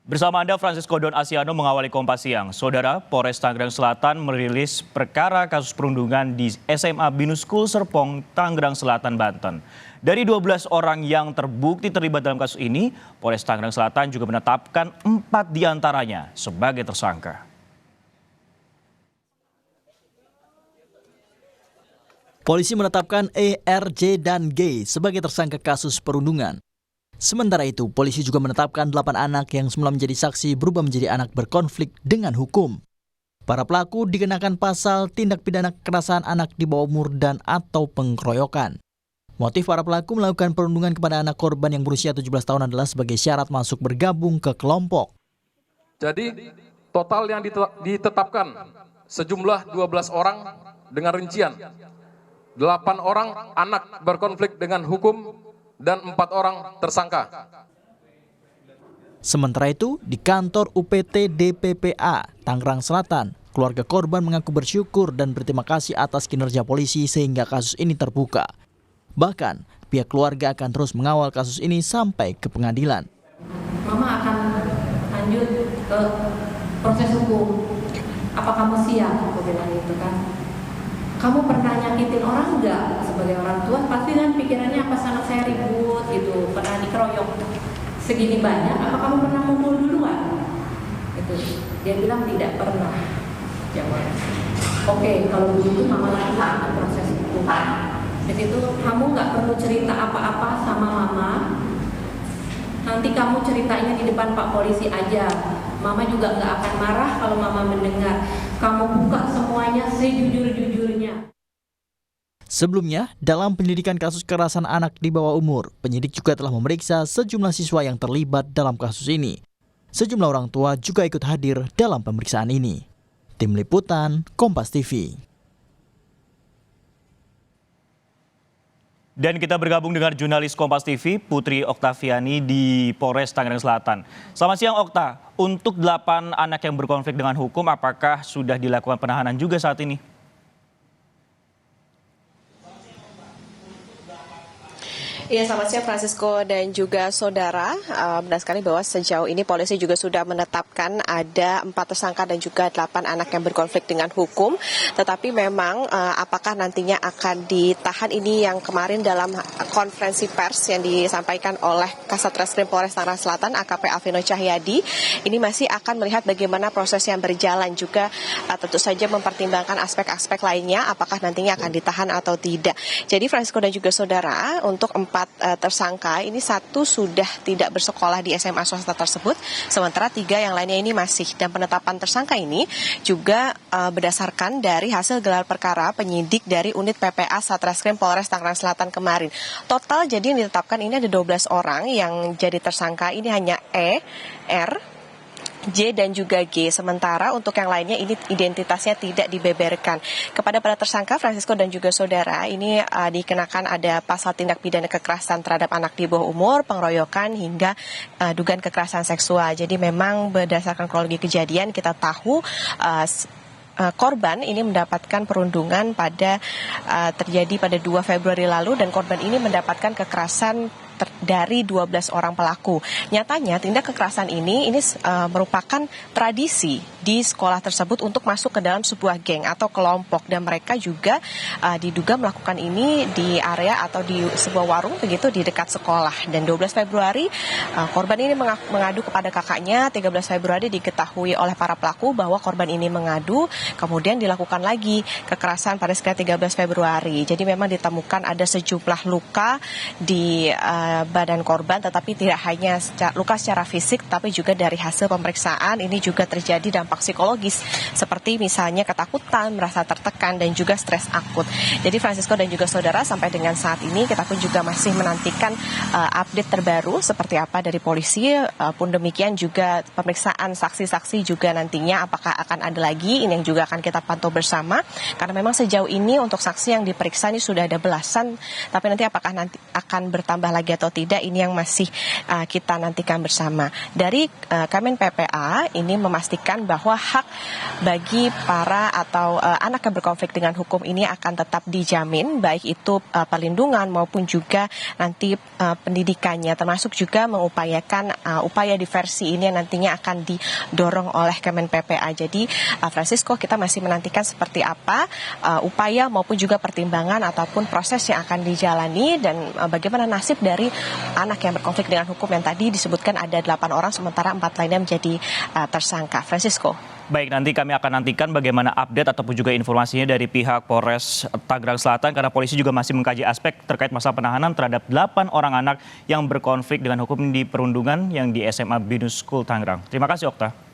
Bersama Anda, Francisco Don Asiano mengawali Kompas Siang. Saudara, Polres Tangerang Selatan merilis perkara kasus perundungan di SMA Binus School Serpong, Tangerang Selatan, Banten. Dari 12 orang yang terbukti terlibat dalam kasus ini, Polres Tangerang Selatan juga menetapkan 4 diantaranya sebagai tersangka. Polisi menetapkan E, R, J, dan G sebagai tersangka kasus perundungan. Sementara itu, polisi juga menetapkan 8 anak yang semula menjadi saksi berubah menjadi anak berkonflik dengan hukum. Para pelaku dikenakan pasal tindak pidana kekerasan anak di bawah umur dan atau pengkeroyokan. Motif para pelaku melakukan perundungan kepada anak korban yang berusia 17 tahun adalah sebagai syarat masuk bergabung ke kelompok. Jadi, total yang ditetapkan sejumlah 12 orang dengan rincian 8 orang anak berkonflik dengan hukum dan 4 orang tersangka. Sementara itu, di kantor UPT DPPA Tangerang Selatan, keluarga korban mengaku bersyukur dan berterima kasih atas kinerja polisi sehingga kasus ini terbuka. Bahkan, pihak keluarga akan terus mengawal kasus ini sampai ke pengadilan. Mama akan lanjut ke proses hukum. Apa kamu siap? Aku bilang gitu kan. Kamu pernah nyakitin orang enggak? Sebagai orang tua pasti kan pikirannya apa anak saya ribut gitu, pernah dikeroyok segini banyak, apa kamu pernah mukul duluan? Gitu. Dia bilang tidak pernah. Jawab. Oke, kalau begitu mama lanjut ke proses hukum. Di situ kamu nggak perlu cerita apa-apa sama mama. Nanti kamu ceritanya di depan Pak Polisi aja. Mama juga nggak akan marah kalau mama mendengar. Kamu buka semuanya sejujur-jujurnya. Sebelumnya, dalam penyelidikan kasus kekerasan anak di bawah umur, penyidik juga telah memeriksa sejumlah siswa yang terlibat dalam kasus ini. Sejumlah orang tua juga ikut hadir dalam pemeriksaan ini. Tim Liputan, Kompas TV. Dan kita bergabung dengan jurnalis Kompas TV, Putri Oktaviani di Polres Tangerang Selatan. Selamat siang, Okta. Untuk 8 anak yang berkonflik dengan hukum, apakah sudah dilakukan penahanan juga saat ini? Iya, selamat siang Francisco dan juga saudara. Benar sekali bahwa sejauh ini polisi juga sudah menetapkan ada 4 tersangka dan juga 8 anak yang berkonflik dengan hukum. Tetapi memang apakah nantinya akan ditahan, ini yang kemarin dalam konferensi pers yang disampaikan oleh Kasat Reskrim Polres Tangerang Selatan AKP Alvino Cahyadi, ini masih akan melihat bagaimana proses yang berjalan, juga tentu saja mempertimbangkan aspek-aspek lainnya apakah nantinya akan ditahan atau tidak. Jadi Francisco dan juga saudara, untuk 4 tersangka ini 1 sudah tidak bersekolah di SMA swasta tersebut, sementara 3 yang lainnya ini masih. Dan penetapan tersangka ini juga berdasarkan dari hasil gelar perkara penyidik dari unit PPA Satreskrim Polres Tangerang Selatan kemarin. Total jadi yang ditetapkan ini ada 12 orang yang jadi tersangka, ini hanya E, R, J dan juga G. Sementara untuk yang lainnya ini identitasnya tidak dibeberkan. Kepada para tersangka Francisco dan juga saudara, ini dikenakan ada pasal tindak pidana kekerasan terhadap anak di bawah umur, pengeroyokan hingga dugaan kekerasan seksual. Jadi memang berdasarkan kronologi kejadian kita tahu korban ini mendapatkan perundungan terjadi pada 2 Februari lalu, dan korban ini mendapatkan kekerasan dari 12 orang pelaku. Nyatanya tindak kekerasan ini merupakan tradisi di sekolah tersebut untuk masuk ke dalam sebuah geng atau kelompok, dan mereka juga diduga melakukan ini di area atau di sebuah warung begitu di dekat sekolah. Dan 12 Februari korban ini mengadu kepada kakaknya. 13 Februari diketahui oleh para pelaku bahwa korban ini mengadu, kemudian dilakukan lagi kekerasan pada sekitar 13 Februari. Jadi memang ditemukan ada sejumlah luka di badan korban, tetapi tidak hanya luka secara fisik, tapi juga dari hasil pemeriksaan ini juga terjadi dampak psikologis, seperti misalnya ketakutan, merasa tertekan, dan juga stres akut. Jadi Francisco dan juga saudara, sampai dengan saat ini kita pun juga masih menantikan update terbaru seperti apa dari polisi, pun demikian juga pemeriksaan saksi-saksi juga nantinya apakah akan ada lagi, ini yang juga akan kita pantau bersama, karena memang sejauh ini untuk saksi yang diperiksa ini sudah ada belasan, tapi nanti apakah nanti akan bertambah lagi atau tidak, tidak, ini yang masih kita nantikan bersama. Dari Kemen PPA ini memastikan bahwa hak bagi para atau anak yang berkonflik dengan hukum ini akan tetap dijamin, baik itu perlindungan maupun juga nanti pendidikannya, termasuk juga mengupayakan upaya diversi ini yang nantinya akan didorong oleh Kemen PPA. Jadi Francisco, kita masih menantikan seperti apa upaya maupun juga pertimbangan ataupun proses yang akan dijalani dan bagaimana nasib dari anak yang berkonflik dengan hukum yang tadi disebutkan ada 8 orang sementara 4 lainnya menjadi tersangka. Francisco. Baik, nanti kami akan nantikan bagaimana update ataupun juga informasinya dari pihak Polres Tangerang Selatan karena polisi juga masih mengkaji aspek terkait masalah penahanan terhadap 8 orang anak yang berkonflik dengan hukum di perundungan yang di SMA Binus School Tangerang. Terima kasih, Okta.